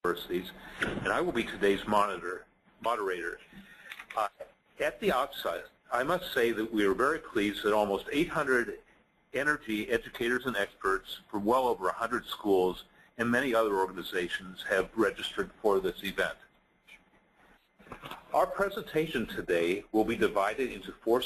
universities, and I will be today's moderator. At the outset, I must say that we are very pleased that almost 800 energy educators and experts from well over 100 schools and many other organizations have registered for this event. Our presentation today will be divided into 4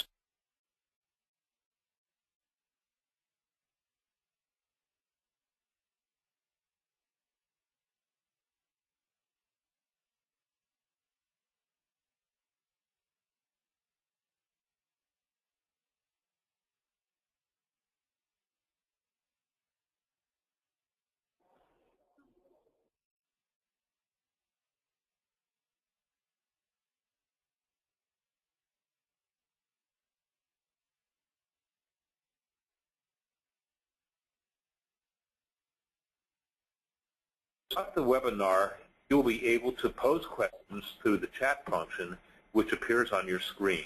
Throughout the webinar, you will be able to pose questions through the chat function, which appears on your screen.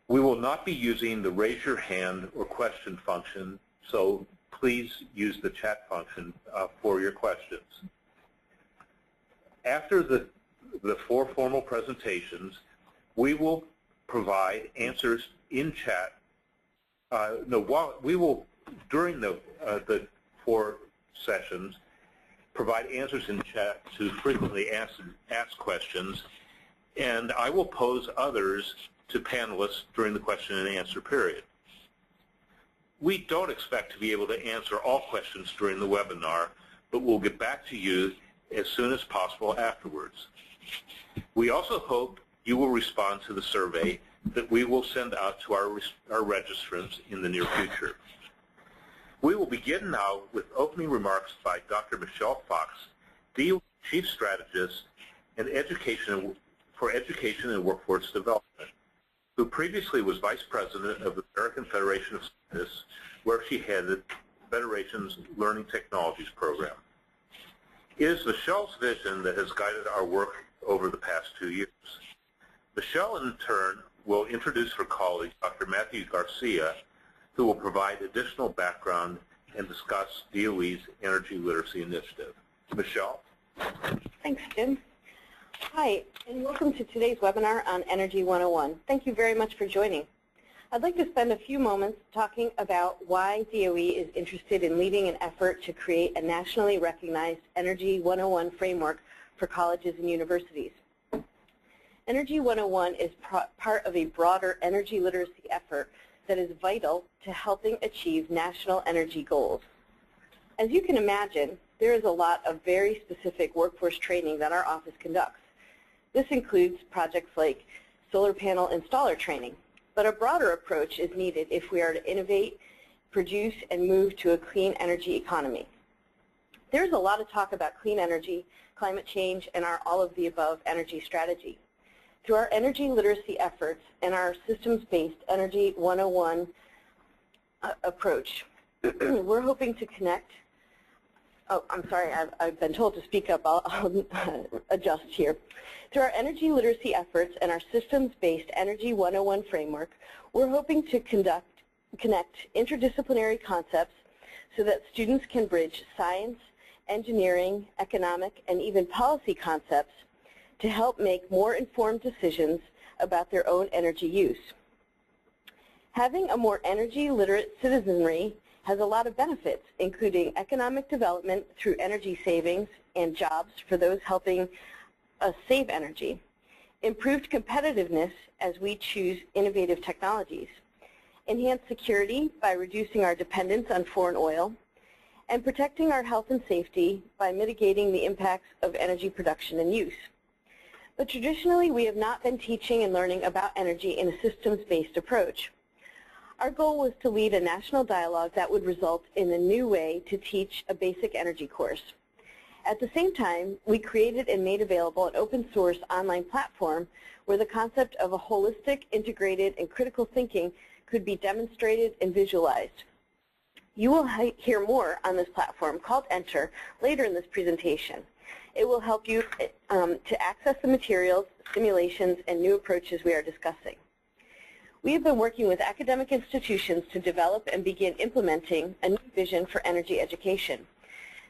We will not be using the raise your hand or question function, so please use the chat function for your questions. After the 4 formal presentations, we will provide answers in chat. We will, during the 4 sessions, provide answers in chat to frequently asked questions, and I will pose others to panelists during the question and answer period. We don't expect to be able to answer all questions during the webinar, but we'll get back to you as soon as possible afterwards. We also hope you will respond to the survey that we will send out to our registrants in the near future. We will begin now with opening remarks by Dr. Michelle Fox, DOE Chief Strategist and for Education and Workforce Development, who previously was Vice President of the American Federation of Scientists, where she headed the Federation's Learning Technologies program. It is Michelle's vision that has guided our work over the past 2 years. Michelle, in turn, will introduce her colleague, Dr. Matthew Garcia, who will provide additional background and discuss DOE's Energy Literacy Initiative. Michelle? Thanks, Jim. Hi, and welcome to today's webinar on Energy 101. Thank you very much for joining. I'd like to spend a few moments talking about why DOE is interested in leading an effort to create a nationally recognized Energy 101 framework for colleges and universities. Energy 101 is part of a broader energy literacy effort that is vital to helping achieve national energy goals. As you can imagine, there is a lot of very specific workforce training that our office conducts. This includes projects like solar panel installer training, but a broader approach is needed if we are to innovate, produce, and move to a clean energy economy. There's a lot of talk about clean energy, climate change, and our all-of-the-above energy strategy. Through our energy literacy efforts and our systems-based Energy 101 approach, we're hoping to connect. Oh, I'm sorry, I've been told to speak up. I'll adjust here. Through our energy literacy efforts and our systems-based Energy 101 framework, we're hoping to connect interdisciplinary concepts so that students can bridge science, engineering, economic, and even policy concepts to help make more informed decisions about their own energy use. Having a more energy literate citizenry has a lot of benefits, including economic development through energy savings and jobs for those helping us save energy, improved competitiveness as we choose innovative technologies, enhanced security by reducing our dependence on foreign oil, and protecting our health and safety by mitigating the impacts of energy production and use. But traditionally, we have not been teaching and learning about energy in a systems-based approach. Our goal was to lead a national dialogue that would result in a new way to teach a basic energy course. At the same time, we created and made available an open-source online platform where the concept of a holistic, integrated, and critical thinking could be demonstrated and visualized. You will hear more on this platform called Enter later in this presentation. It will help you to access the materials, simulations, and new approaches we are discussing. We have been working with academic institutions to develop and begin implementing a new vision for energy education.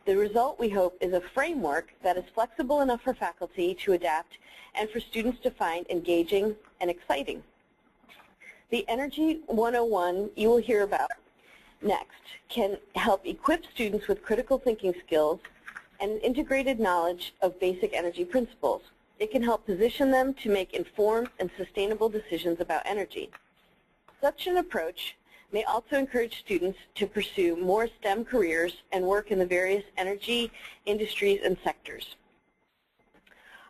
The result, we hope, is a framework that is flexible enough for faculty to adapt and for students to find engaging and exciting. The Energy 101 you will hear about next can help equip students with critical thinking skills and integrated knowledge of basic energy principles. It can help position them to make informed and sustainable decisions about energy. Such an approach may also encourage students to pursue more STEM careers and work in the various energy industries and sectors.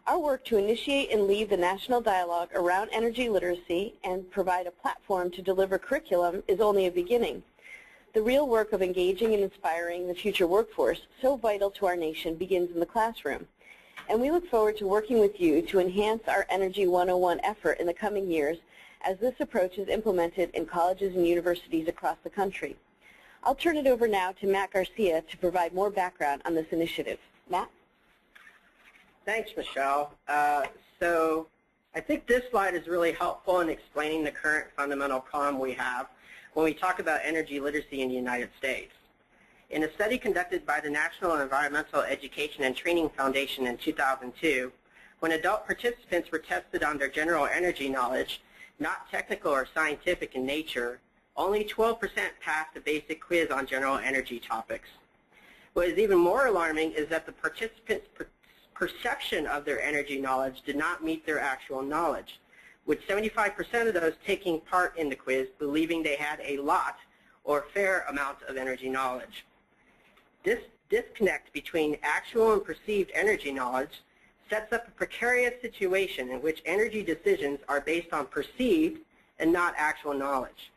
Our work to initiate and lead the national dialogue around energy literacy and provide a platform to deliver curriculum is only a beginning. The real work of engaging and inspiring the future workforce, so vital to our nation, begins in the classroom. And we look forward to working with you to enhance our Energy 101 effort in the coming years as this approach is implemented in colleges and universities across the country. I'll turn it over now to Matt Garcia to provide more background on this initiative. Matt? Thanks, Michelle. So I think this slide is really helpful in explaining the current fundamental problem we have when we talk about energy literacy in the United States. In a study conducted by the National Environmental Education and Training Foundation in 2002, when adult participants were tested on their general energy knowledge, not technical or scientific in nature, only 12% passed a basic quiz on general energy topics. What is even more alarming is that the participants' perception of their energy knowledge did not meet their actual knowledge, with 75% of those taking part in the quiz believing they had a lot or fair amount of energy knowledge. This disconnect between actual and perceived energy knowledge sets up a precarious situation in which energy decisions are based on perceived and not actual knowledge.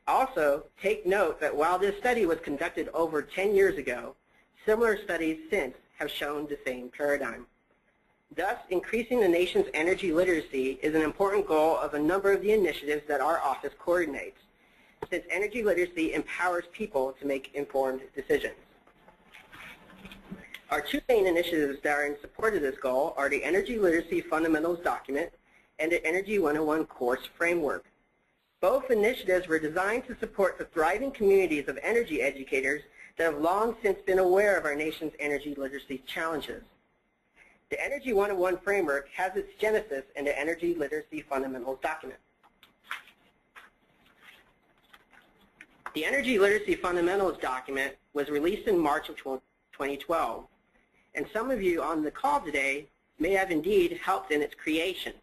Also, take note that while this study was conducted over 10 years ago, similar studies since have shown the same paradigm. Thus, increasing the nation's energy literacy is an important goal of a number of the initiatives that our office coordinates, since energy literacy empowers people to make informed decisions. Our two main initiatives that are in support of this goal are the Energy Literacy Fundamentals document and the Energy 101 course framework. Both initiatives were designed to support the thriving communities of energy educators that have long since been aware of our nation's energy literacy challenges. The Energy 101 framework has its genesis in the Energy Literacy Fundamentals document. The Energy Literacy Fundamentals document was released in March of 2012, and some of you on the call today may have indeed helped in its creation.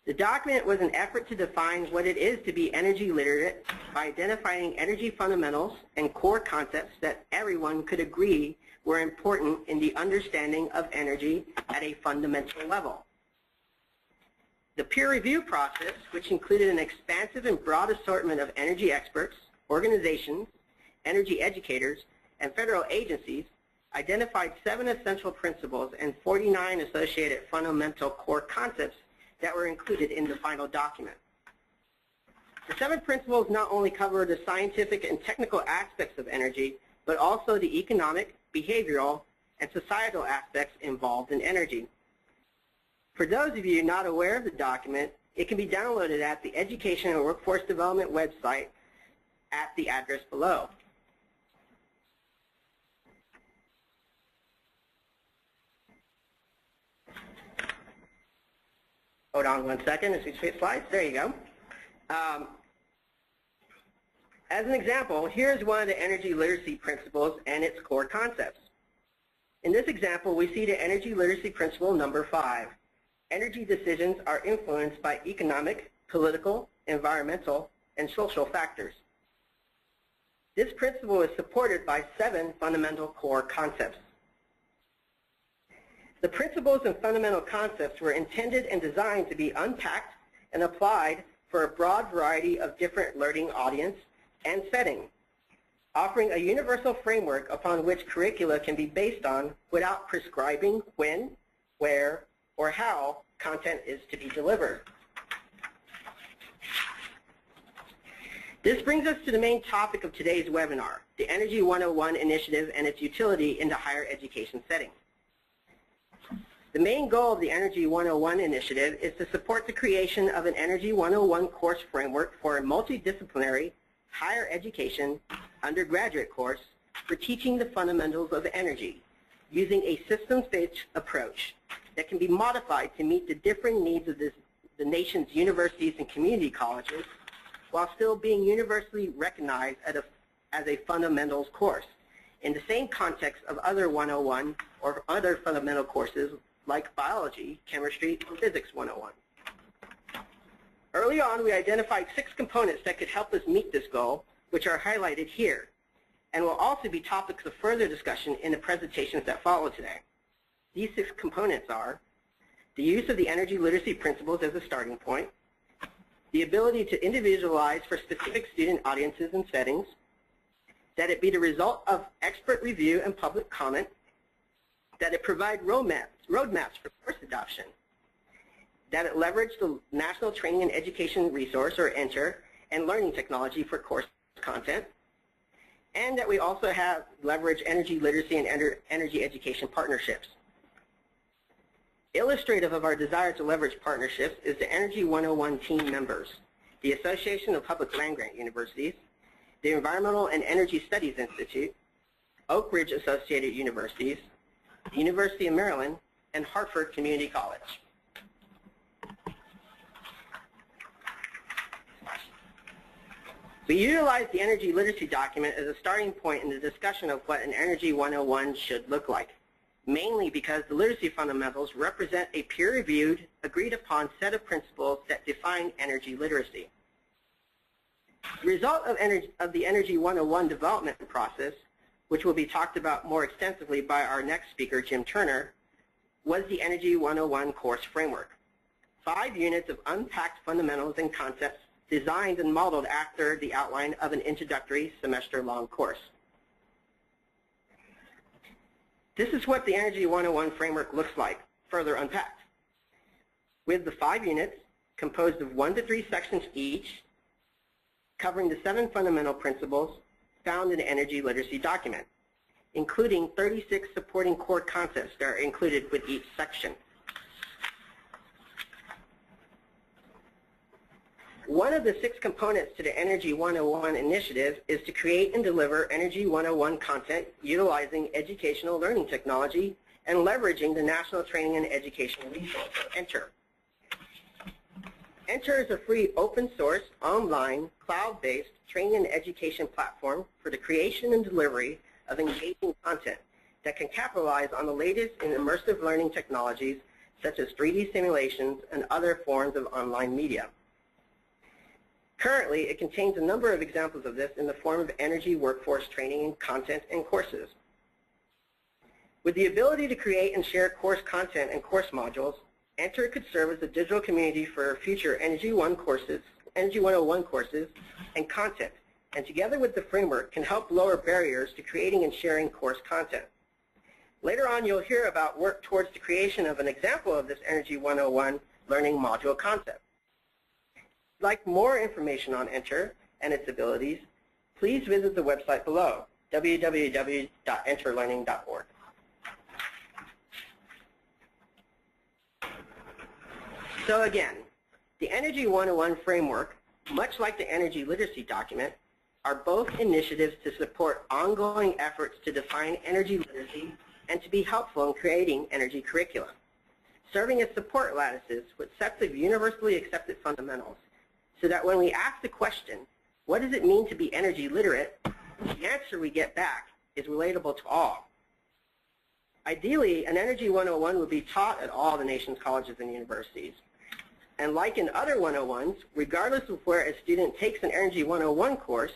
The document was an effort to define what it is to be energy literate by identifying energy fundamentals and core concepts that everyone could agree were important in the understanding of energy at a fundamental level. The peer review process, which included an expansive and broad assortment of energy experts, organizations, energy educators, and federal agencies, identified 7 essential principles and 49 associated fundamental core concepts that were included in the final document. The 7 principles not only cover the scientific and technical aspects of energy, but also the economic, behavioral, and societal aspects involved in energy. For those of you not aware of the document, it can be downloaded at the Education and Workforce Development website at the address below. Hold on one second as we switch slides. There you go. As an example, here's one of the energy literacy principles and its core concepts. In this example, we see the energy literacy principle number 5. Energy decisions are influenced by economic, political, environmental, and social factors. This principle is supported by 7 fundamental core concepts. The principles and fundamental concepts were intended and designed to be unpacked and applied for a broad variety of different learning audience and setting, offering a universal framework upon which curricula can be based on without prescribing when, where, or how content is to be delivered. This brings us to the main topic of today's webinar, the Energy 101 initiative and its utility in the higher education setting. The main goal of the Energy 101 initiative is to support the creation of an Energy 101 course framework for a multidisciplinary higher education undergraduate course for teaching the fundamentals of energy using a systems-based approach that can be modified to meet the differing needs of the nation's universities and community colleges while still being universally recognized as a fundamentals course in the same context of other 101 or other fundamental courses like biology, chemistry, or physics 101. Early on, we identified 6 components that could help us meet this goal, which are highlighted here, and will also be topics of further discussion in the presentations that follow today. These 6 components are the use of the energy literacy principles as a starting point, the ability to individualize for specific student audiences and settings, that it be the result of expert review and public comment, that it provide roadmaps for course adoption, that it leverage the National Training and Education Resource, or ENTER, and learning technology for course content, and that we also have leverage energy literacy and energy education partnerships. Illustrative of our desire to leverage partnerships is the Energy 101 team members, the Association of Public Land-Grant Universities, the Environmental and Energy Studies Institute, Oak Ridge Associated Universities, the University of Maryland, and Hartford Community College. We utilize the energy literacy document as a starting point in the discussion of what an Energy 101 should look like, mainly because the literacy fundamentals represent a peer-reviewed, agreed-upon set of principles that define energy literacy. The result of the Energy 101 development process, which will be talked about more extensively by our next speaker, Jim Turner, was the Energy 101 course framework. 5 units of unpacked fundamentals and concepts designed and modeled after the outline of an introductory semester-long course. This is what the Energy 101 framework looks like, further unpacked, with the 5 units composed of 1 to 3 sections each, covering the 7 fundamental principles found in the energy literacy document, including 36 supporting core concepts that are included with each section. One of the 6 components to the Energy 101 initiative is to create and deliver Energy 101 content utilizing educational learning technology and leveraging the National Training and Education Resource, or ENTER. ENTER is a free open source, online, cloud-based training and education platform for the creation and delivery of engaging content that can capitalize on the latest in immersive learning technologies such as 3D simulations and other forms of online media. Currently, it contains a number of examples of this in the form of energy workforce training and content and courses. With the ability to create and share course content and course modules, ENTER could serve as a digital community for future Energy 101 courses and content, and together with the framework can help lower barriers to creating and sharing course content. Later on, you'll hear about work towards the creation of an example of this Energy 101 learning module concept. If you'd like more information on ENTER and its abilities, please visit the website below, www.enterlearning.org. So again, the Energy 101 framework, much like the energy literacy document, are both initiatives to support ongoing efforts to define energy literacy and to be helpful in creating energy curricula, serving as support lattices with sets of universally accepted fundamentals, so that when we ask the question, what does it mean to be energy literate, the answer we get back is relatable to all. Ideally, an Energy 101 would be taught at all the nation's colleges and universities. And like in other 101s, regardless of where a student takes an Energy 101 course,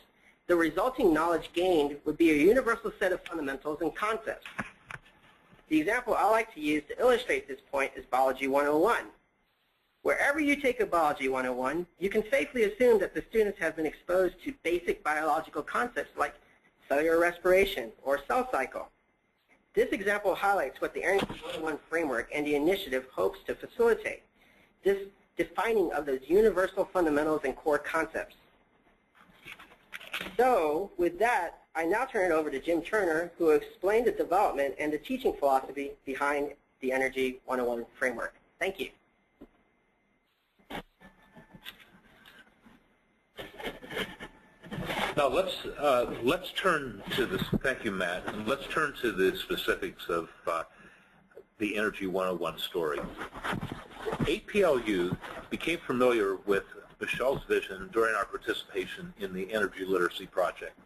the resulting knowledge gained would be a universal set of fundamentals and concepts. The example I like to use to illustrate this point is Biology 101. Wherever you take a Biology 101, you can safely assume that the students have been exposed to basic biological concepts like cellular respiration or cell cycle. This example highlights what the Energy 101 framework and the initiative hopes to facilitate, this defining of those universal fundamentals and core concepts. So with that, I now turn it over to Jim Turner, who will explain the development and the teaching philosophy behind the Energy 101 framework. Thank you. Now let's turn to this. Thank you, Matt. And let's turn to the specifics of the Energy 101 story. APLU became familiar with Michelle's vision during our participation in the Energy Literacy Project.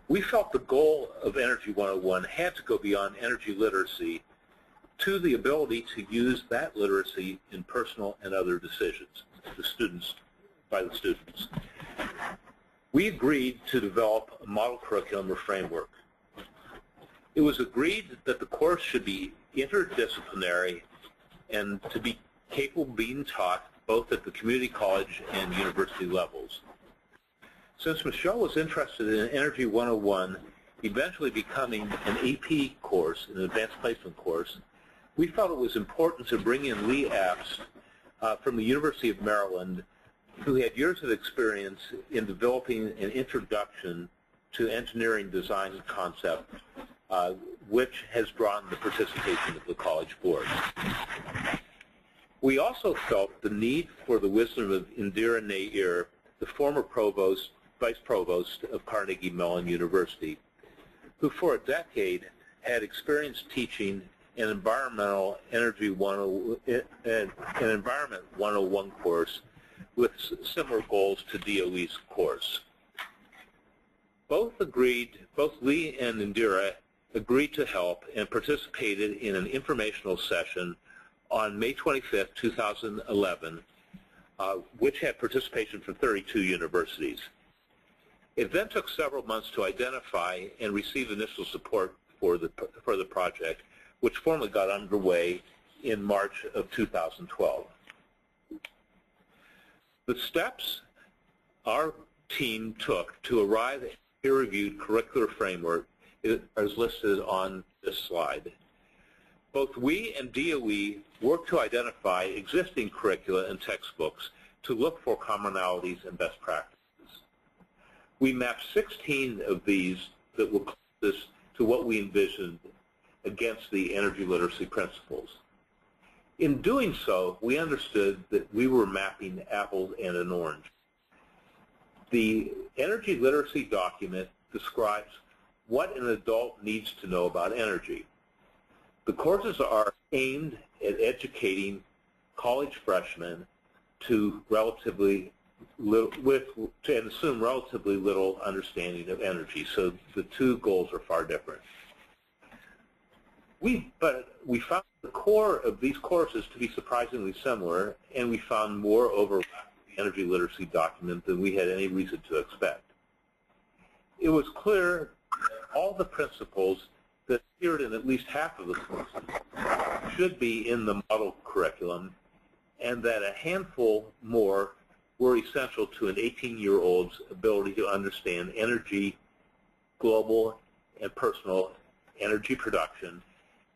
We felt the goal of Energy 101 had to go beyond energy literacy to the ability to use that literacy in personal and other decisions by the students. We agreed to develop a model curriculum or framework. It was agreed that the course should be interdisciplinary and to be capable of being taught both at the community college and university levels. Since Michelle was interested in Energy 101 eventually becoming an AP course, an advanced placement course, we felt it was important to bring in Lee Apps from the University of Maryland, who had years of experience in developing an introduction to engineering design concept, which has drawn the participation of the College Board. We also felt the need for the wisdom of Indira Nair, the former vice provost of Carnegie Mellon University, who for a decade had experience teaching an Environment 101 course with similar goals to DOE's course. Both Lee and Indira agreed to help and participated in an informational session on May 25th, 2011, which had participation from 32 universities. It then took several months to identify and receive initial support for the project, which formally got underway in March of 2012. The steps our team took to arrive at a peer-reviewed curricular framework is listed on this slide. Both we and DOE worked to identify existing curricula and textbooks to look for commonalities and best practices. We mapped 16 of these that were closest to what we envisioned against the energy literacy principles. In doing so, we understood that we were mapping apples and an orange. The energy literacy document describes what an adult needs to know about energy. The courses are aimed at educating college freshmen to assume relatively little understanding of energy. So the two goals are far different. But we found the core of these courses to be surprisingly similar, and we found more overlap in the energy literacy document than we had any reason to expect. It was clear that all the principles that appeared in at least half of the courses should be in the model curriculum, and that a handful more were essential to an 18-year-old's ability to understand energy, global and personal energy production,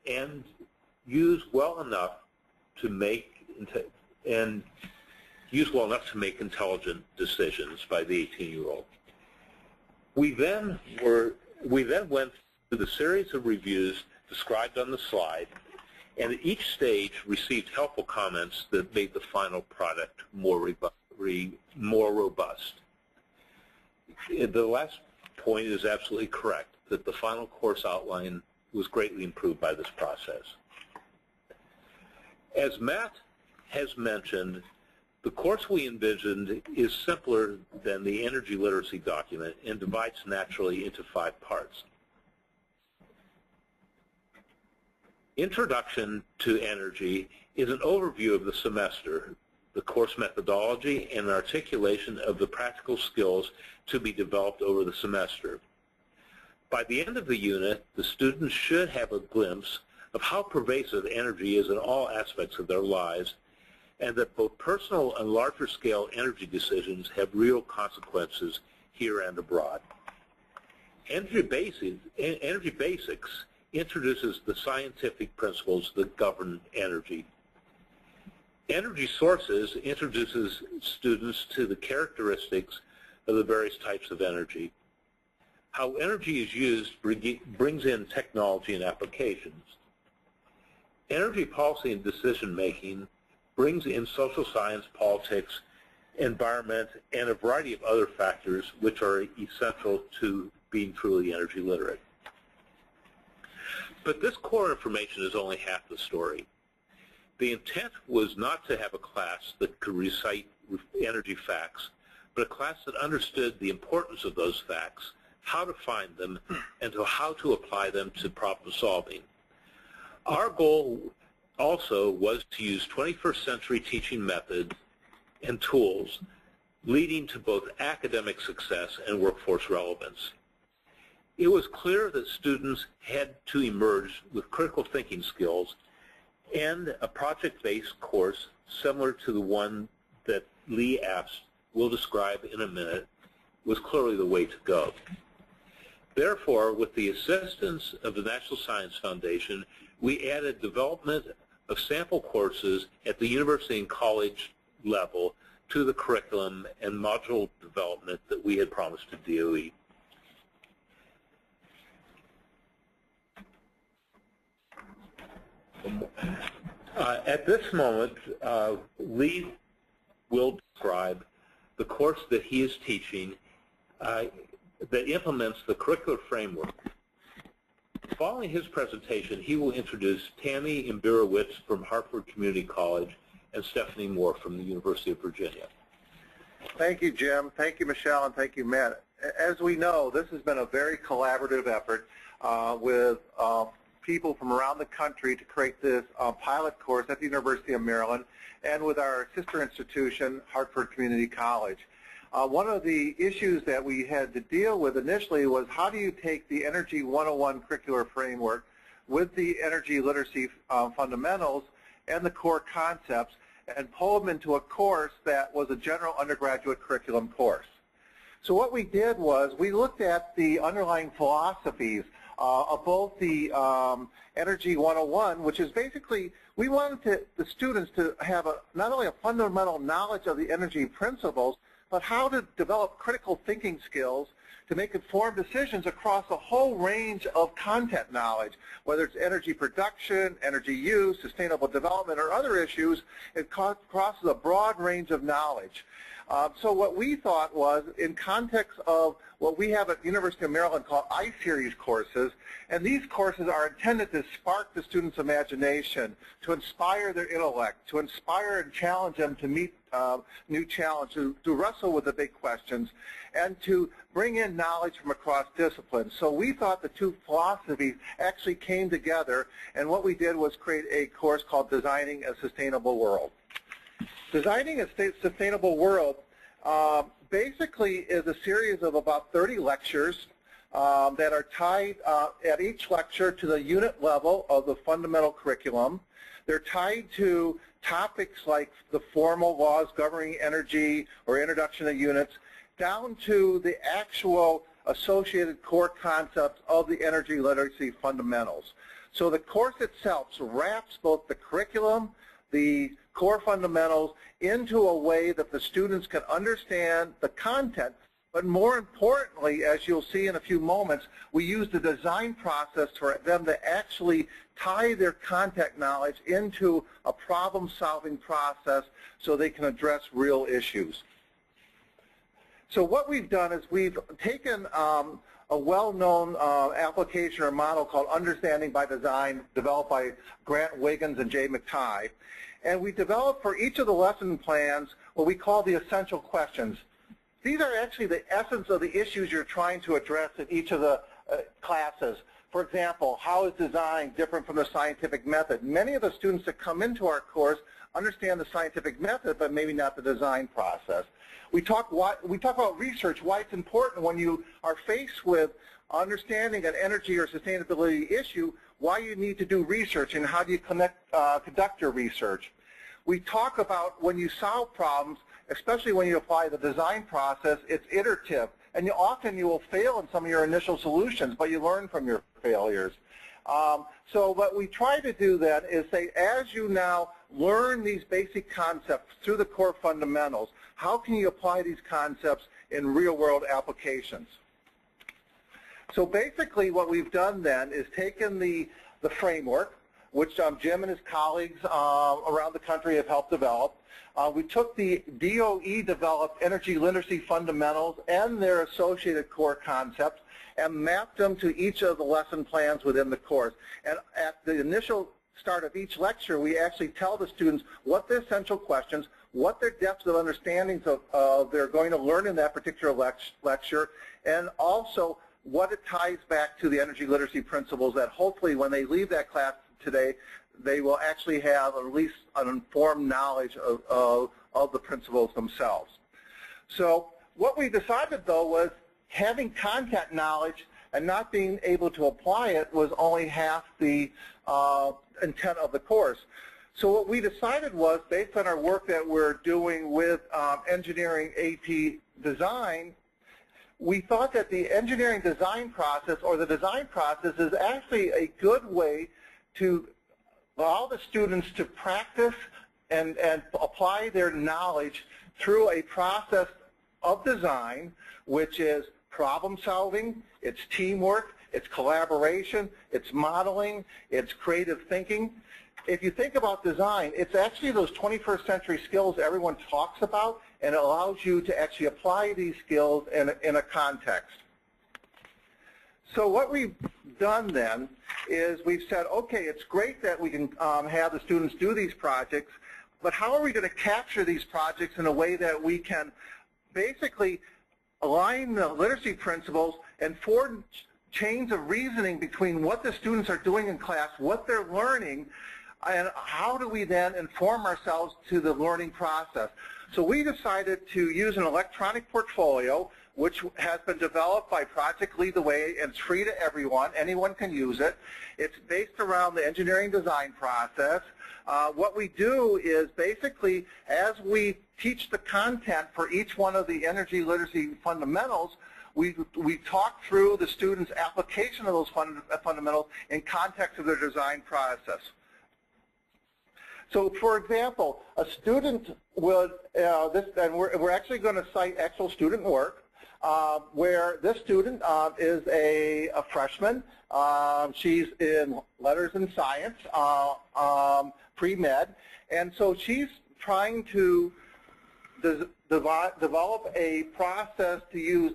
and use well enough to make intelligent decisions by the 18-year-old. We then went through the series of reviews described on the slide, and at each stage received helpful comments that made the final product more robust. The last point is absolutely correct, that the final course outline was greatly improved by this process. As Matt has mentioned, the course we envisioned is simpler than the energy literacy document and divides naturally into 5 parts. Introduction to Energy is an overview of the semester, the course methodology, and articulation of the practical skills to be developed over the semester. By the end of the unit, the students should have a glimpse of how pervasive energy is in all aspects of their lives, and that both personal and larger-scale energy decisions have real consequences here and abroad. Energy Basics introduces the scientific principles that govern energy. Energy Sources introduces students to the characteristics of the various types of energy. How energy is used brings in technology and applications. Energy policy and decision-making brings in social science, politics, environment, and a variety of other factors which are essential to being truly energy literate. But this core information is only half the story. The intent was not to have a class that could recite energy facts, but a class that understood the importance of those facts, how to find them, and how to apply them to problem solving. Our goal also was to use 21st century teaching methods and tools leading to both academic success and workforce relevance. It was clear that students had to emerge with critical thinking skills, and a project-based course similar to the one that Lee Apps will describe in a minute was clearly the way to go. Therefore, with the assistance of the National Science Foundation, we added development of sample courses at the university and college level to the curriculum and module development that we had promised to DOE. At this moment, Lee will describe the course that he is teaching that implements the curricular framework. Following his presentation, he will introduce Tammy Imbirowitz from Hartford Community College and Stephanie Moore from the University of Virginia. Thank you, Jim. Thank you, Michelle, and thank you, Matt. As we know, this has been a very collaborative effort with people from around the country to create this pilot course at the University of Maryland and with our sister institution, Hartford Community College. One of the issues that we had to deal with initially was how do you take the Energy 101 curricular framework with the energy literacy fundamentals and the core concepts and pull them into a course that was a general undergraduate curriculum course. So what we did was we looked at the underlying philosophies of both the Energy 101, which is basically we wanted the students to have not only a fundamental knowledge of the energy principles, but how to develop critical thinking skills to make informed decisions across a whole range of content knowledge, whether it's energy production, energy use, sustainable development, or other issues. It crosses a broad range of knowledge. So what we thought was, in context of what we have at the University of Maryland called I-Series courses, and these courses are intended to spark the students' imagination, to inspire their intellect, to inspire and challenge them to meet new challenges, to wrestle with the big questions, and to bring in knowledge from across disciplines. So we thought the two philosophies actually came together, and what we did was create a course called Designing a Sustainable World. Designing a Sustainable World basically is a series of about 30 lectures that are tied at each lecture to the unit level of the fundamental curriculum. They're tied to topics like the formal laws governing energy or introduction to units, down to the actual associated core concepts of the energy literacy fundamentals. So the course itself wraps both the curriculum, the core fundamentals into a way that the students can understand the content, but more importantly, as you'll see in a few moments, we use the design process for them to actually tie their content knowledge into a problem-solving process so they can address real issues. So what we've done is we've taken a well-known application or model called Understanding by Design, developed by Grant Wiggins and Jay McTighe. And we developed for each of the lesson plans what we call the essential questions. These are actually the essence of the issues you're trying to address in each of the classes. For example, how is design different from the scientific method? Many of the students that come into our course understand the scientific method, but maybe not the design process. We talk about research, why it's important when you are faced with understanding an energy or sustainability issue, why you need to do research and how do you conduct your research. We talk about when you solve problems, especially when you apply the design process, it's iterative. And often you will fail in some of your initial solutions, but you learn from your failures. So what we try to do then is say, as you now learn these basic concepts through the core fundamentals, how can you apply these concepts in real-world applications? So basically what we've done then is taken the framework, which Jim and his colleagues around the country have helped develop. We took the DOE-developed energy literacy fundamentals and their associated core concepts and mapped them to each of the lesson plans within the course. And at the initial start of each lecture, we actually tell the students what their essential questions, what their depths of understandings of they're going to learn in that particular lecture, and also what it ties back to the energy literacy principles that hopefully when they leave that class today, they will actually have at least an informed knowledge of the principles themselves. So what we decided, though, was having content knowledge and not being able to apply it was only half the intent of the course. So what we decided was, based on our work that we're doing with engineering AP design, we thought that the engineering design process, or the design process, is actually a good way to allow the students to practice and apply their knowledge through a process of design, which is problem solving, it's teamwork, it's collaboration, it's modeling, it's creative thinking. If you think about design, it's actually those 21st century skills everyone talks about, and it allows you to actually apply these skills in a context. So what we've done then is we've said, okay, it's great that we can have the students do these projects, but how are we going to capture these projects in a way that we can basically align the literacy principles and form chains of reasoning between what the students are doing in class, what they're learning, and how do we then inform ourselves to the learning process. So we decided to use an electronic portfolio, which has been developed by Project Lead the Way, and it's free to everyone. Anyone can use it. It's based around the engineering design process. What we do is basically, as we teach the content for each one of the energy literacy fundamentals, we talk through the students' application of those fundamentals in context of their design process. So, for example, a student would, and we're actually going to cite actual student work, where this student is a freshman. She's in letters and science, pre-med, and so she's trying to develop a process to use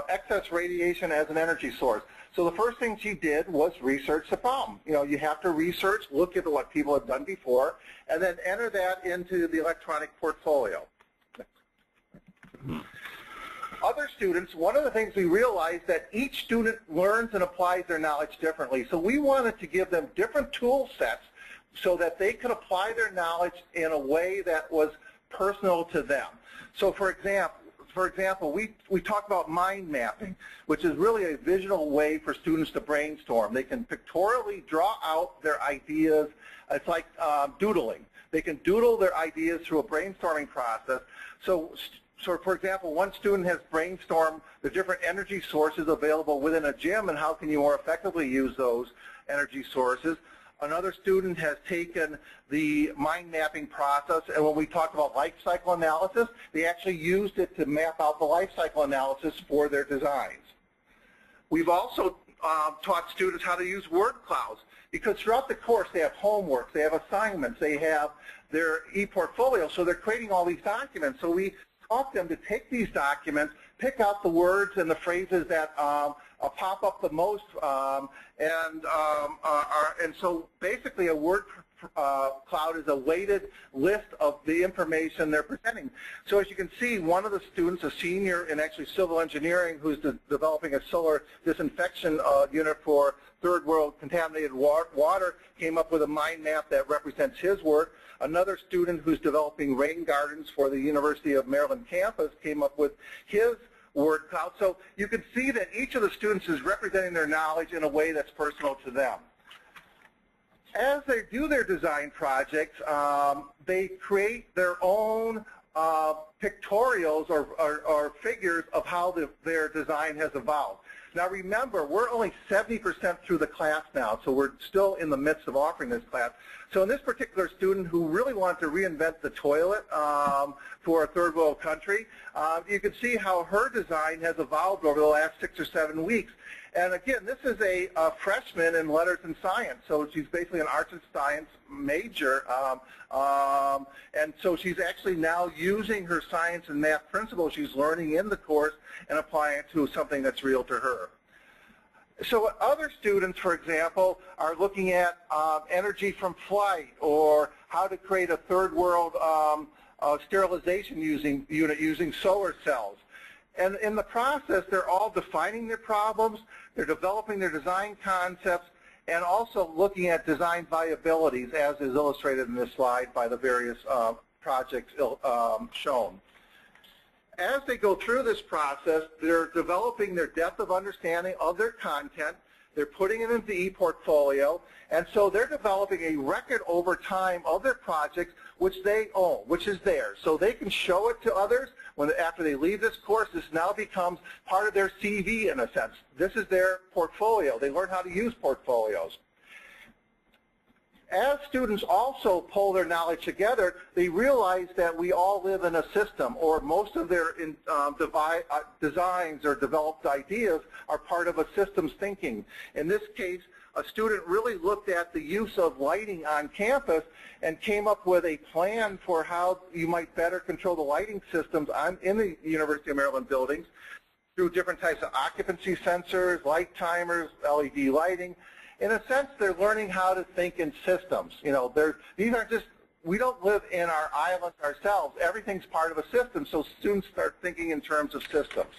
excess radiation as an energy source. So the first thing she did was research the problem. You know, you have to research, look at what people have done before, and then enter that into the electronic portfolio. Other students, one of the things we realized that each student learns and applies their knowledge differently. So we wanted to give them different tool sets so that they could apply their knowledge in a way that was personal to them. So for example, we talk about mind mapping, which is really a visual way for students to brainstorm. They can pictorially draw out their ideas. It's like doodling. They can doodle their ideas through a brainstorming process. So for example, one student has brainstormed the different energy sources available within a gym and how can you more effectively use those energy sources. Another student has taken the mind mapping process, and when we talk about life cycle analysis, they actually used it to map out the life cycle analysis for their designs. We've also taught students how to use word clouds, because throughout the course they have homework, they have assignments, they have their e-portfolio, so they're creating all these documents. So we taught them to take these documents, pick out the words and the phrases that pop up the most, and so basically a word cloud is a weighted list of the information they're presenting. So as you can see, one of the students, a senior in actually civil engineering, who's developing a solar disinfection unit for third world contaminated water, came up with a mind map that represents his work. Another student who's developing rain gardens for the University of Maryland campus came up with his word cloud. So you can see that each of the students is representing their knowledge in a way that's personal to them. As they do their design projects, they create their own pictorials or figures of how their design has evolved. Now remember, we're only 70% through the class now, so we're still in the midst of offering this class. So in this particular student who really wanted to reinvent the toilet for a third world country, you can see how her design has evolved over the last 6 or 7 weeks. And again, this is a freshman in letters and science, so she's basically an arts and science major, and so she's actually now using her science and math principles she's learning in the course and applying it to something that's real to her. So other students, for example, are looking at energy from flight, or how to create a third world sterilization unit using solar cells. And in the process, they're all defining their problems, they're developing their design concepts, and also looking at design viabilities, as is illustrated in this slide by the various projects shown. As they go through this process, they're developing their depth of understanding of their content, they're putting it into ePortfolio, and so they're developing a record over time of their projects which they own, which is theirs. So they can show it to others after they leave this course. This now becomes part of their CV in a sense. This is their portfolio. They learn how to use portfolios. As students also pull their knowledge together, they realize that we all live in a system, or most of their designs or developed ideas are part of a systems thinking. In this case, a student really looked at the use of lighting on campus and came up with a plan for how you might better control the lighting systems in the University of Maryland buildings through different types of occupancy sensors, light timers, LED lighting. In a sense, they're learning how to think in systems. You know, these aren't just, we don't live in our island ourselves. Everything's part of a system, so students start thinking in terms of systems.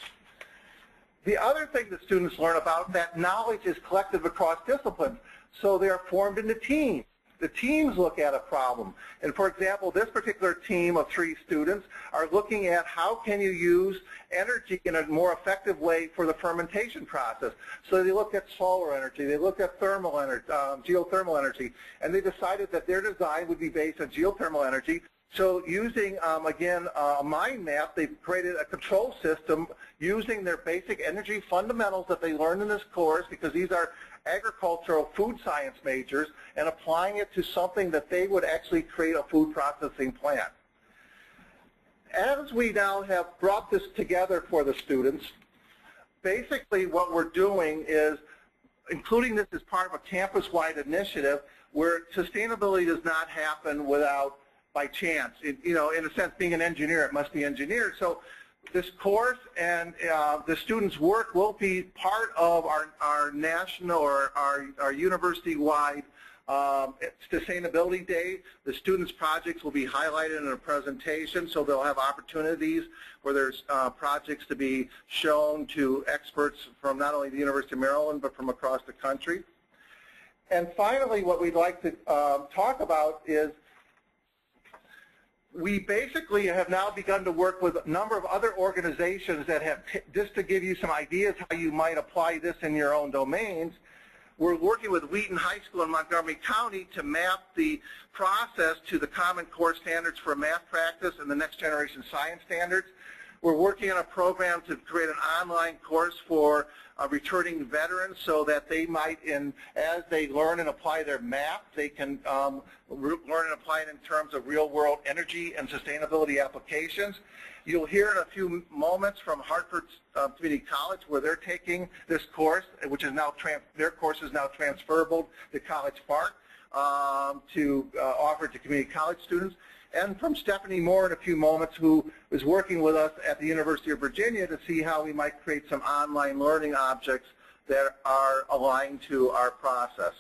The other thing that students learn about, that knowledge is collected across disciplines, so they are formed into teams. The teams look at a problem. And for example, this particular team of 3 students are looking at how can you use energy in a more effective way for the fermentation process. So they look at solar energy, they look at thermal energy, geothermal energy, and they decided that their design would be based on geothermal energy. So using, again, a mind map, they've created a control system using their basic energy fundamentals that they learned in this course, because these are agricultural food science majors, and applying it to something that they would actually create a food processing plant. As we now have brought this together for the students, basically what we're doing is including this as part of a campus-wide initiative where sustainability does not happen by chance. You know, in a sense, being an engineer, it must be engineered. So this course and the students' work will be part of our national or our university-wide Sustainability Day. The students' projects will be highlighted in a presentation, so they'll have opportunities where there's projects to be shown to experts from not only the University of Maryland, but from across the country. And finally, what we'd like to talk about is we basically have now begun to work with a number of other organizations that have, just to give you some ideas how you might apply this in your own domains, we're working with Wheaton High School in Montgomery County to map the process to the Common Core Standards for Math Practice and the Next Generation Science Standards. We're working on a program to create an online course for returning veterans so that they might, as they learn and apply their math, they can learn and apply it in terms of real-world energy and sustainability applications. You'll hear in a few moments from Hartford Community College where they're taking this course, which is now, their course is now transferable to College Park to offer to community college students. And from Stephanie Moore in a few moments, who is working with us at the University of Virginia to see how we might create some online learning objects that are aligned to our process.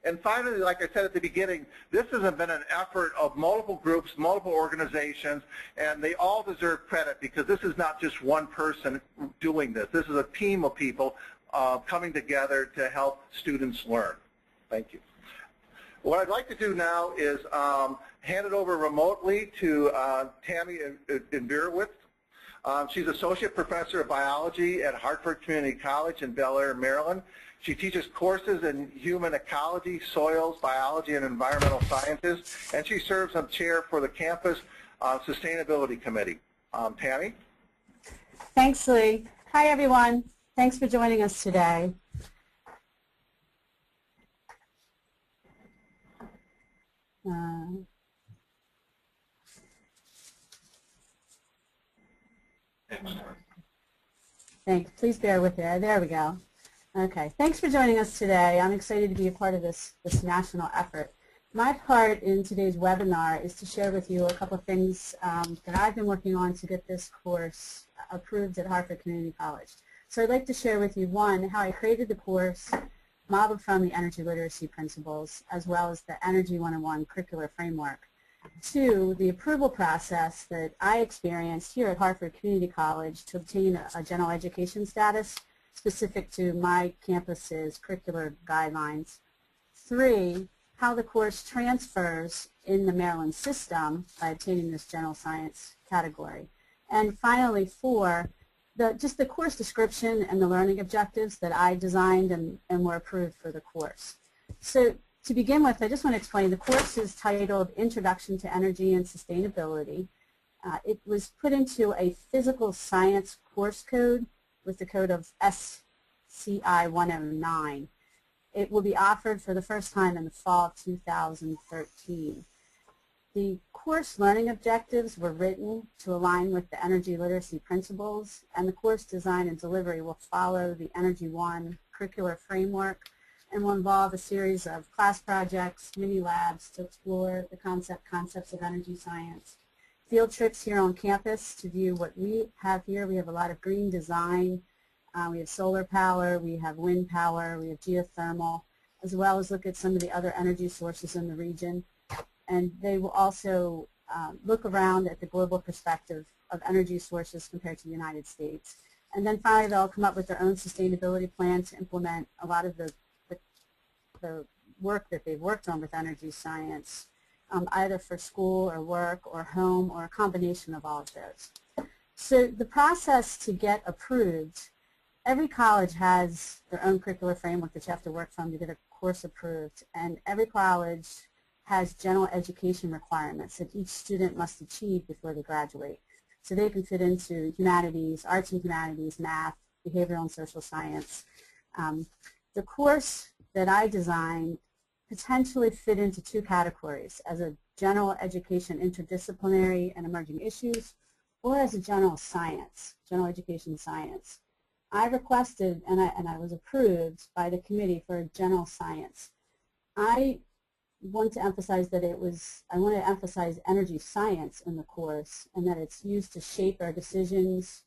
And finally, like I said at the beginning, this has been an effort of multiple groups, multiple organizations, and they all deserve credit because this is not just one person doing this. This is a team of people coming together to help students learn. Thank you. What I'd like to do now is hand it over remotely to Tammy Inbirowitz. She's Associate Professor of Biology at Hartford Community College in Bel Air, Maryland. She teaches courses in human ecology, soils, biology, and environmental sciences, and she serves as chair for the campus Sustainability Committee. Tammy? Thanks, Lee. Hi, everyone. Thanks for joining us today. Thanks. Please bear with me. There we go. Okay. Thanks for joining us today. I'm excited to be a part of this national effort. My part in today's webinar is to share with you a couple of things that I've been working on to get this course approved at Hartford Community College. So I'd like to share with you, one, how I created the course modeled from the energy literacy principles, as well as the Energy 101 curricular framework. Two, the approval process that I experienced here at Hartford Community College to obtain a general education status specific to my campus's curricular guidelines. Three, how the course transfers in the Maryland system by obtaining this general science category. And finally, four, just the course description and the learning objectives that I designed and were approved for the course. So to begin with, I just want to explain the course is titled Introduction to Energy and Sustainability. It was put into a physical science course code with the code of SCI 109. It will be offered for the first time in the fall of 2013. The course learning objectives were written to align with the energy literacy principles, and the course design and delivery will follow the Energy 1 curricular framework and will involve a series of class projects, mini labs to explore the concepts of energy science, field trips here on campus to view what we have here. We have a lot of green design. We have solar power, we have wind power, we have geothermal, as well as look at some of the other energy sources in the region. And they will also look around at the global perspective of energy sources compared to the United States. And then finally, they'll come up with their own sustainability plan to implement a lot of the work that they've worked on with energy science, either for school or work or home or a combination of all of those. So the process to get approved, every college has their own curricular framework that you have to work from to get a course approved, and every college has general education requirements that each student must achieve before they graduate. So they can fit into humanities, arts and humanities, math, behavioral and social science. The course that I designed potentially fit into two categories, as a general education interdisciplinary and emerging issues, or as a general science, general education science. I requested, and I was approved by the committee for general science. I want to emphasize that I want to emphasize energy science in the course, and that it's used to shape our decisions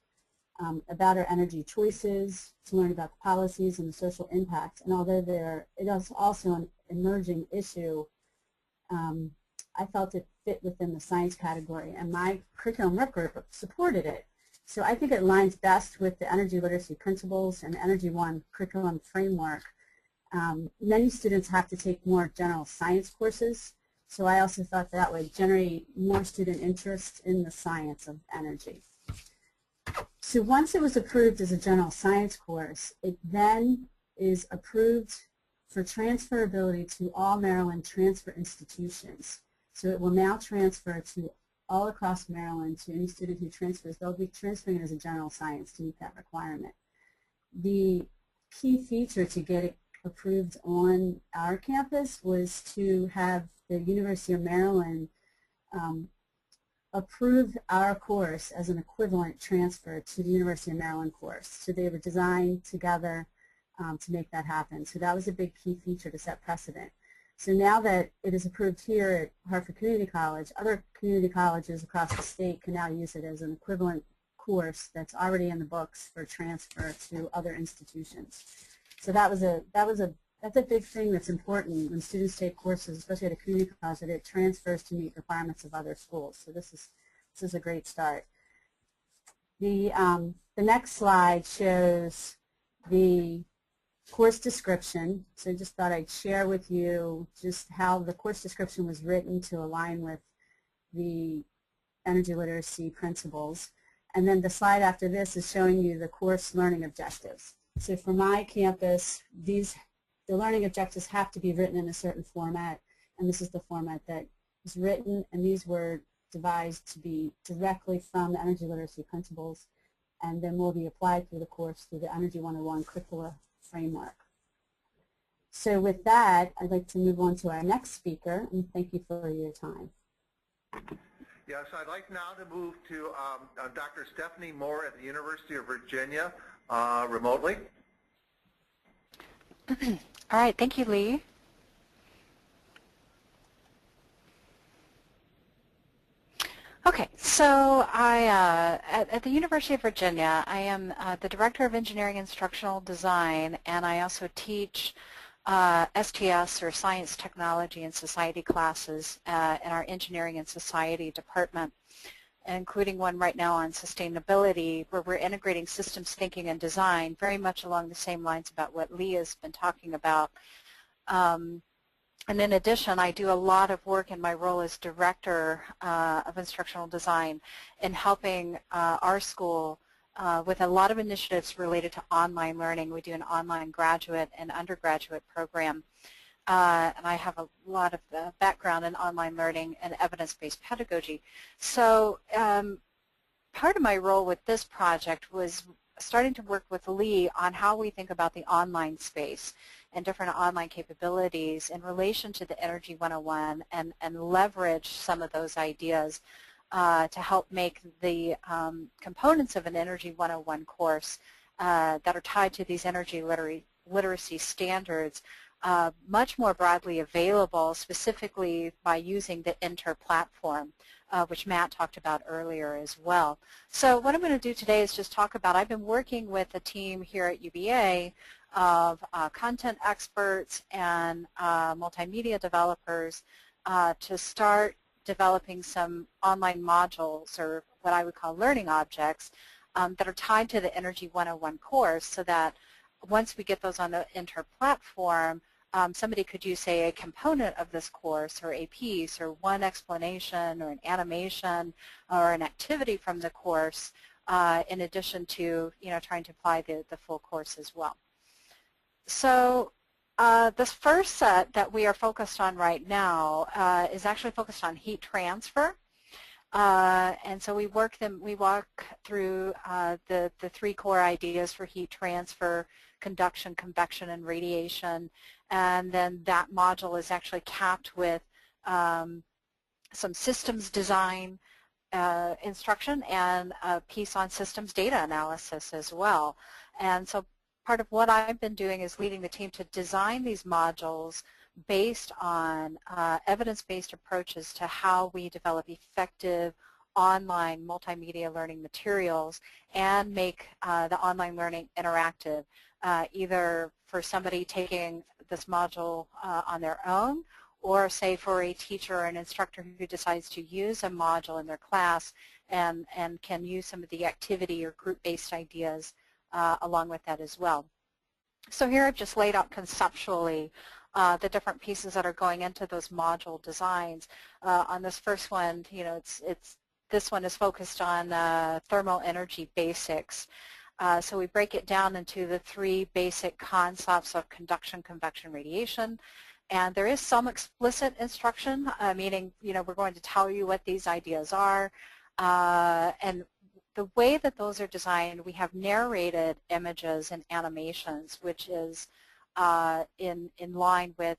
about our energy choices, to learn about the policies and the social impact. And although it is also an emerging issue, I felt it fit within the science category, and my curriculum work group supported it. So I think it aligns best with the energy literacy principles and Energy 1 curriculum framework. Many students have to take more general science courses, so I also thought that would generate more student interest in the science of energy. So once it was approved as a general science course, it then is approved for transferability to all Maryland transfer institutions. So it will now transfer to all across Maryland to any student who transfers. They'll be transferring it as a general science to meet that requirement. The key feature to get it approved on our campus was to have the University of Maryland approve our course as an equivalent transfer to the University of Maryland course. So they were designed together to make that happen. So that was a big key feature to set precedent. So now that it is approved here at Hartford Community College, other community colleges across the state can now use it as an equivalent course that's already in the books for transfer to other institutions. So that's a big thing that's important when students take courses, especially at a community college, that it transfers to meet requirements of other schools. So this is a great start. The next slide shows the course description. So I just thought I'd share with you just how the course description was written to align with the energy literacy principles. And then the slide after this is showing you the course learning objectives. So for my campus, the learning objectives have to be written in a certain format, and this is the format that was written, and these were devised to be directly from the energy literacy principles and then will be applied through the course through the Energy 101 curricula framework. So with that, I'd like to move on to our next speaker, and thank you for your time. Yes, I'd like now to move to Dr. Stephanie Moore at the University of Virginia remotely. All right, thank you, Lee. Okay, so at the University of Virginia, I am the Director of Engineering Instructional Design, and I also teach STS, or Science, Technology, and Society classes in our Engineering and Society department, including one right now on sustainability, where we're integrating systems thinking and design, very much along the same lines about what Lee has been talking about. And in addition, I do a lot of work in my role as Director of Instructional Design in helping our school with a lot of initiatives related to online learning. We do an online graduate and undergraduate program, and I have a lot of background in online learning and evidence-based pedagogy. So part of my role with this project was starting to work with Lee on how we think about the online space and different online capabilities in relation to the Energy 101 and leverage some of those ideas to help make the components of an Energy 101 course that are tied to these energy literacy standards much more broadly available, specifically by using the Inter platform, which Matt talked about earlier as well. So what I'm going to do today is just talk about, I've been working with a team here at UVA of content experts and multimedia developers to start developing some online modules, or what I would call learning objects, that are tied to the Energy 101 course, so that once we get those on the Inter platform, somebody could use, say, a component of this course or a piece or one explanation or an animation or an activity from the course in addition to, trying to apply the full course as well. So this first set that we are focused on right now is actually focused on heat transfer. And so we walk through the three core ideas for heat transfer: conduction, convection, and radiation. And then that module is actually capped with some systems design instruction and a piece on systems data analysis as well. And so part of what I've been doing is leading the team to design these modules based on evidence-based approaches to how we develop effective online multimedia learning materials and make the online learning interactive, either for somebody taking this module on their own, or say for a teacher or an instructor who decides to use a module in their class and can use some of the activity or group-based ideas along with that as well. So here I've just laid out conceptually the different pieces that are going into those module designs. On this first one, this one is focused on thermal energy basics. So we break it down into the three basic concepts of conduction, convection, radiation. And there is some explicit instruction, meaning, we're going to tell you what these ideas are. And the way that those are designed, we have narrated images and animations, which is in line with,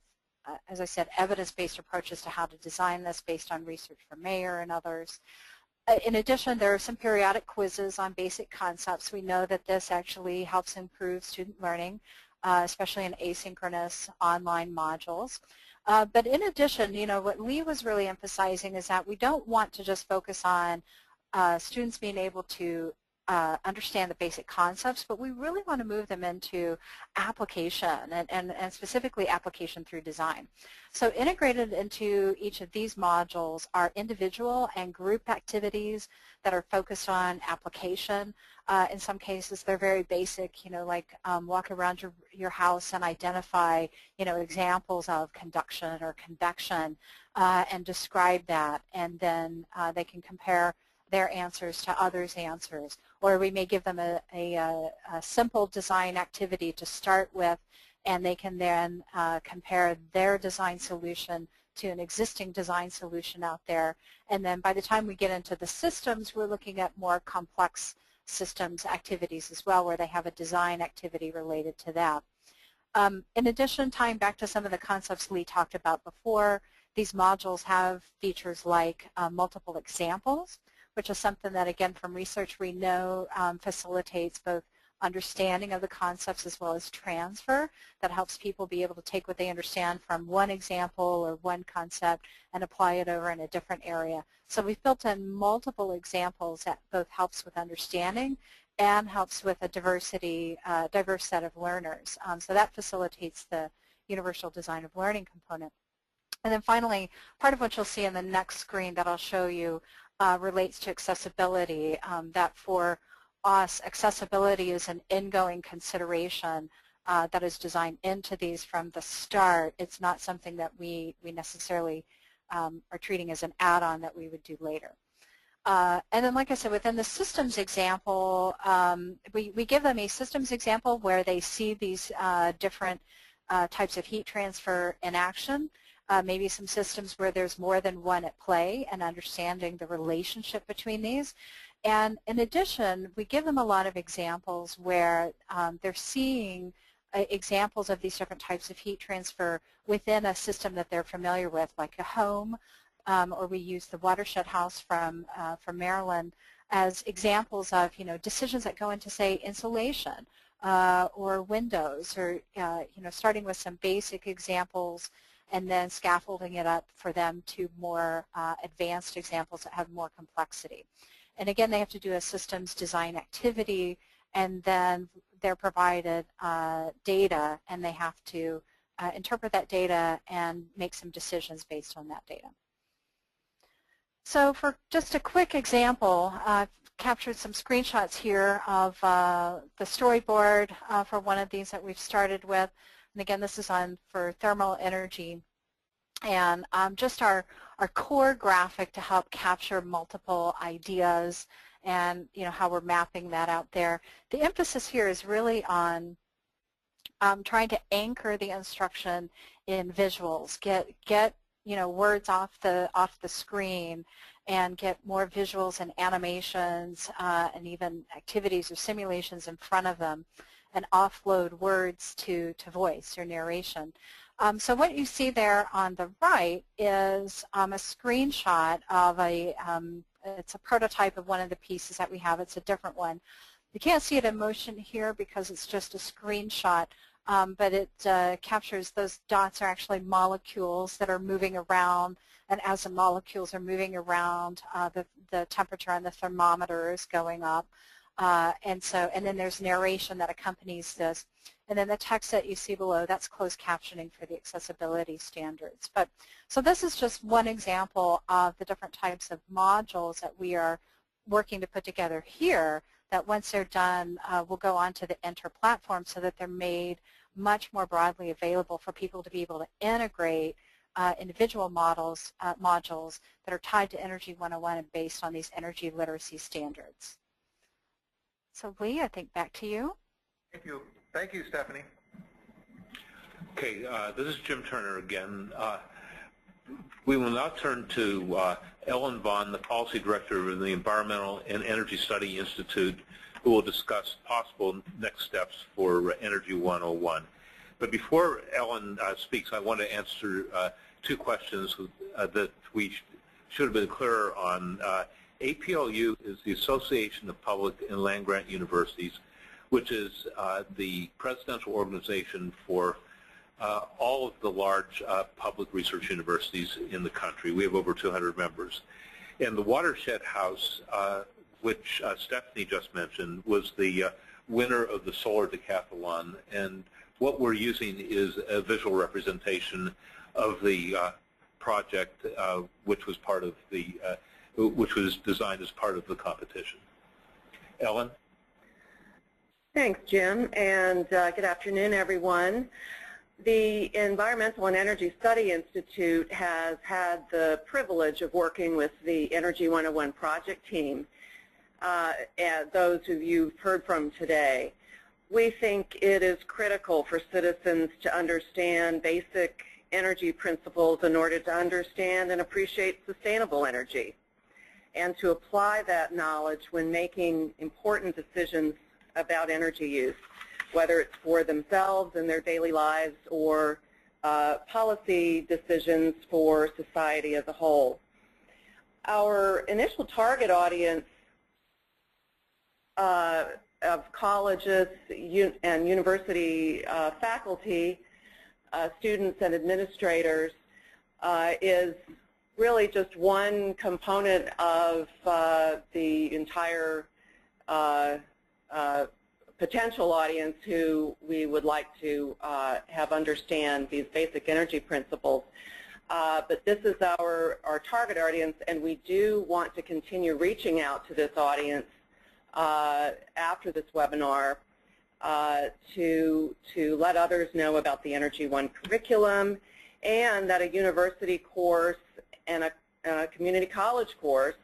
as I said, evidence-based approaches to how to design this based on research from Mayer and others. In addition, there are some periodic quizzes on basic concepts. We know that this actually helps improve student learning, especially in asynchronous online modules. But in addition, what Lee was really emphasizing is that we don't want to just focus on students being able to understand the basic concepts, but we really want to move them into application and specifically application through design. So integrated into each of these modules are individual and group activities that are focused on application. In some cases they're very basic, like walk around your house and identify, examples of conduction or convection and describe that, and then they can compare their answers to others' answers. Or we may give them a simple design activity to start with, and they can then compare their design solution to an existing design solution out there. And then by the time we get into the systems, we're looking at more complex systems activities as well, where they have a design activity related to that. In addition, tying back to some of the concepts Lee talked about before, these modules have features like multiple examples, which is something that, again, from research we know facilitates both understanding of the concepts as well as transfer. That helps people be able to take what they understand from one example or one concept and apply it over in a different area. So we've built in multiple examples that both helps with understanding and helps with a diverse set of learners. So that facilitates the universal design of learning component. And then finally, part of what you'll see in the next screen that I'll show you relates to accessibility, that for us, accessibility is an ingoing consideration that is designed into these from the start. It's not something that we necessarily are treating as an add-on that we would do later. And then, like I said, within the systems example, we give them a systems example where they see these different types of heat transfer in action. Maybe some systems where there's more than one at play and understanding the relationship between these. And in addition, we give them a lot of examples where they're seeing examples of these different types of heat transfer within a system that they're familiar with, like a home, or we use the watershed house from Maryland as examples of, decisions that go into, say, insulation or windows, or starting with some basic examples and then scaffolding it up for them to more advanced examples that have more complexity. And again, they have to do a systems design activity, and then they're provided data, and they have to interpret that data and make some decisions based on that data. So for just a quick example, I've captured some screenshots here of the storyboard for one of these that we've started with. And again, this is for thermal energy. And just our core graphic to help capture multiple ideas and how we're mapping that out there. The emphasis here is really on trying to anchor the instruction in visuals, get words off the screen, and get more visuals and animations and even activities or simulations in front of them, and offload words to voice or narration. So what you see there on the right is a screenshot of it's a prototype of one of the pieces that we have. It's a different one. You can't see it in motion here because it's just a screenshot, but it captures those dots are actually molecules that are moving around, and as the molecules are moving around, the temperature on the thermometer is going up. And then there's narration that accompanies this. And then the text that you see below, that's closed captioning for the accessibility standards. So this is just one example of the different types of modules that we are working to put together here, that once they're done, will go on to the Enter platform so that they're made much more broadly available for people to be able to integrate individual modules that are tied to Energy 101 and based on these energy literacy standards. So Lee, I think back to you. Thank you. Thank you, Stephanie. Okay, this is Jim Turner again. We will now turn to Ellen Vaughn, the Policy Director of the Environmental and Energy Study Institute, who will discuss possible next steps for Energy 101. But before Ellen speaks, I want to answer two questions that we should have been clearer on. APLU is the Association of Public and Land-Grant Universities, which is the presidential organization for all of the large public research universities in the country. We have over 200 members. And the Watershed House, which Stephanie just mentioned, was the winner of the Solar Decathlon. And what we're using is a visual representation of the project, which was part of the which was designed as part of the competition. Ellen? Thanks, Jim, and good afternoon, everyone. The Environmental and Energy Study Institute has had the privilege of working with the Energy 101 project team, and those who you've heard from today. We think it is critical for citizens to understand basic energy principles in order to understand and appreciate sustainable energy, and to apply that knowledge when making important decisions about energy use, whether it's for themselves in their daily lives or policy decisions for society as a whole. Our initial target audience of colleges and university faculty, students and administrators is really just one component of the entire potential audience who we would like to have understand these basic energy principles. But this is our target audience, and we do want to continue reaching out to this audience after this webinar to let others know about the Energy One curriculum, and that a university course and a community college course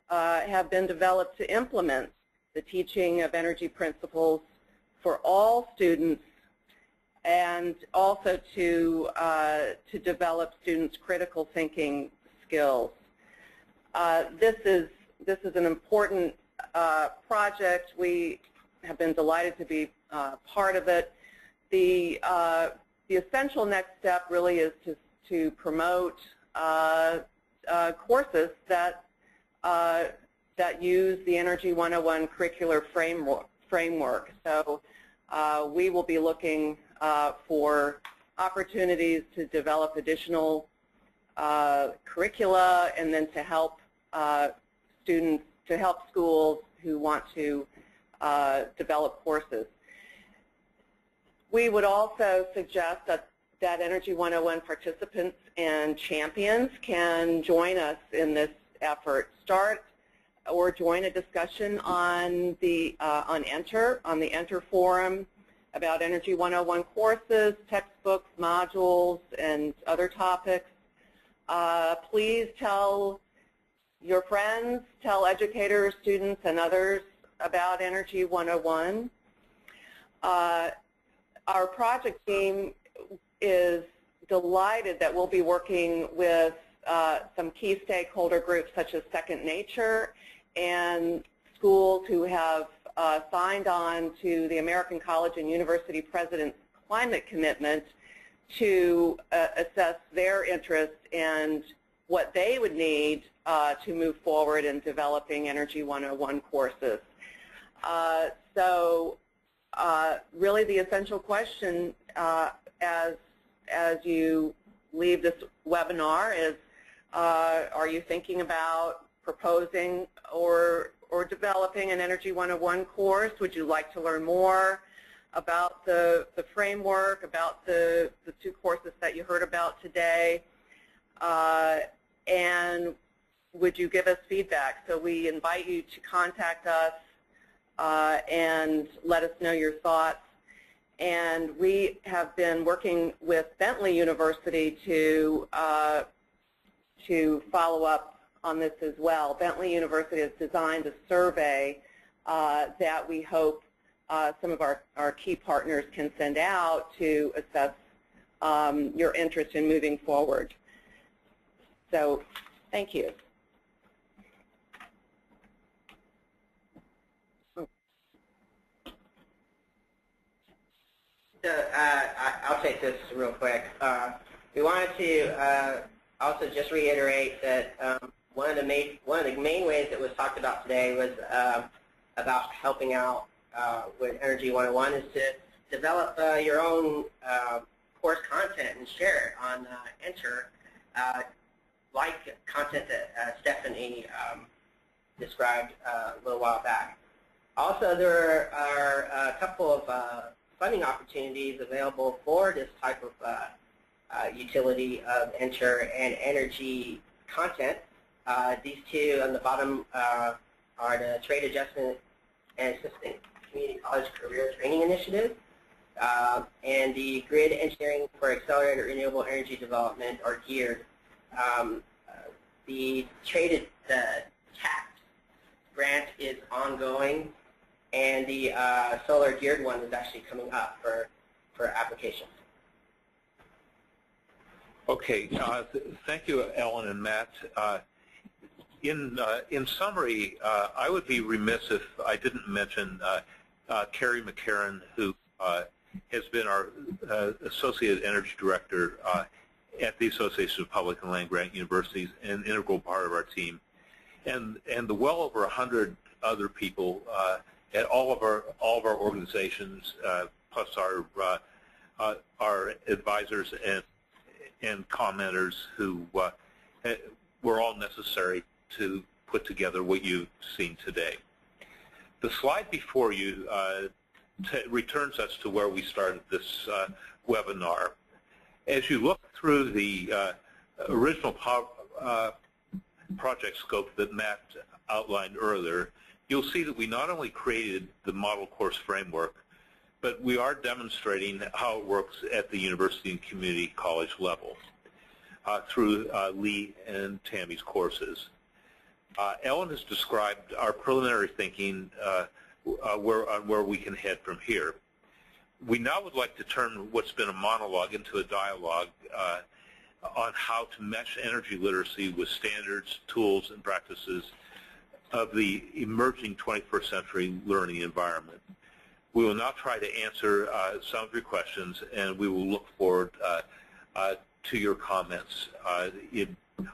have been developed to implement the teaching of energy principles for all students, and also to develop students' critical thinking skills. This is an important project. We have been delighted to be part of it. The essential next step really is to promote courses that use the Energy 101 curricular framework. So we will be looking for opportunities to develop additional curricula, and then to help students, to help schools who want to develop courses. We would also suggest that Energy 101 participants and champions can join us in this effort. Start or join a discussion on the Enter forum about Energy 101 courses, textbooks, modules, and other topics. Please tell your friends, tell educators, students, and others about Energy 101. Our project team is delighted that we'll be working with some key stakeholder groups such as Second Nature and schools who have signed on to the American College and University President's Climate Commitment to assess their interest and what they would need to move forward in developing Energy 101 courses. So really the essential question as you leave this webinar is, are you thinking about proposing or developing an Energy 101 course? Would you like to learn more about the framework, about the two courses that you heard about today? And would you give us feedback? So we invite you to contact us and let us know your thoughts. And we have been working with Bentley University to follow up on this as well. Bentley University has designed a survey that we hope some of our key partners can send out to assess your interest in moving forward. So thank you. So I'll take this real quick. We wanted to also just reiterate that one of the main ways that was talked about today was about helping out with Energy 101 is to develop your own course content and share it on Enter, like content that Stephanie described a little while back. Also, there are a couple of funding opportunities available for this type of utility of Enter and energy content. These two on the bottom are the Trade Adjustment and Assistant Community College Career Training Initiative and the Grid Engineering for Accelerated Renewable Energy Development, or GEARD. The TACT grant is ongoing, and the Solar GEARD one is actually coming up for application. Okay, thank you, Ellen and Matt. In summary, I would be remiss if I didn't mention Carrie McCarran, who has been our Associate Energy Director at the Association of Public and Land-Grant Universities, an integral part of our team, and the well over 100 other people at all of our organizations, plus our advisors and commenters who were all necessary to put together what you've seen today. The slide before you returns us to where we started this webinar. As you look through the original project scope that Matt outlined earlier, you'll see that we not only created the model course framework, but we are demonstrating how it works at the university and community college level through Lee and Tammy's courses. Ellen has described our preliminary thinking where we can head from here. We now would like to turn what's been a monologue into a dialogue on how to mesh energy literacy with standards, tools, and practices of the emerging 21st century learning environment. We will now try to answer some of your questions, and we will look forward to your comments.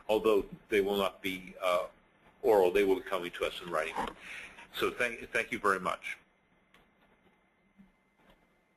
Although they will not be oral, they will be coming to us in writing. So thank you very much.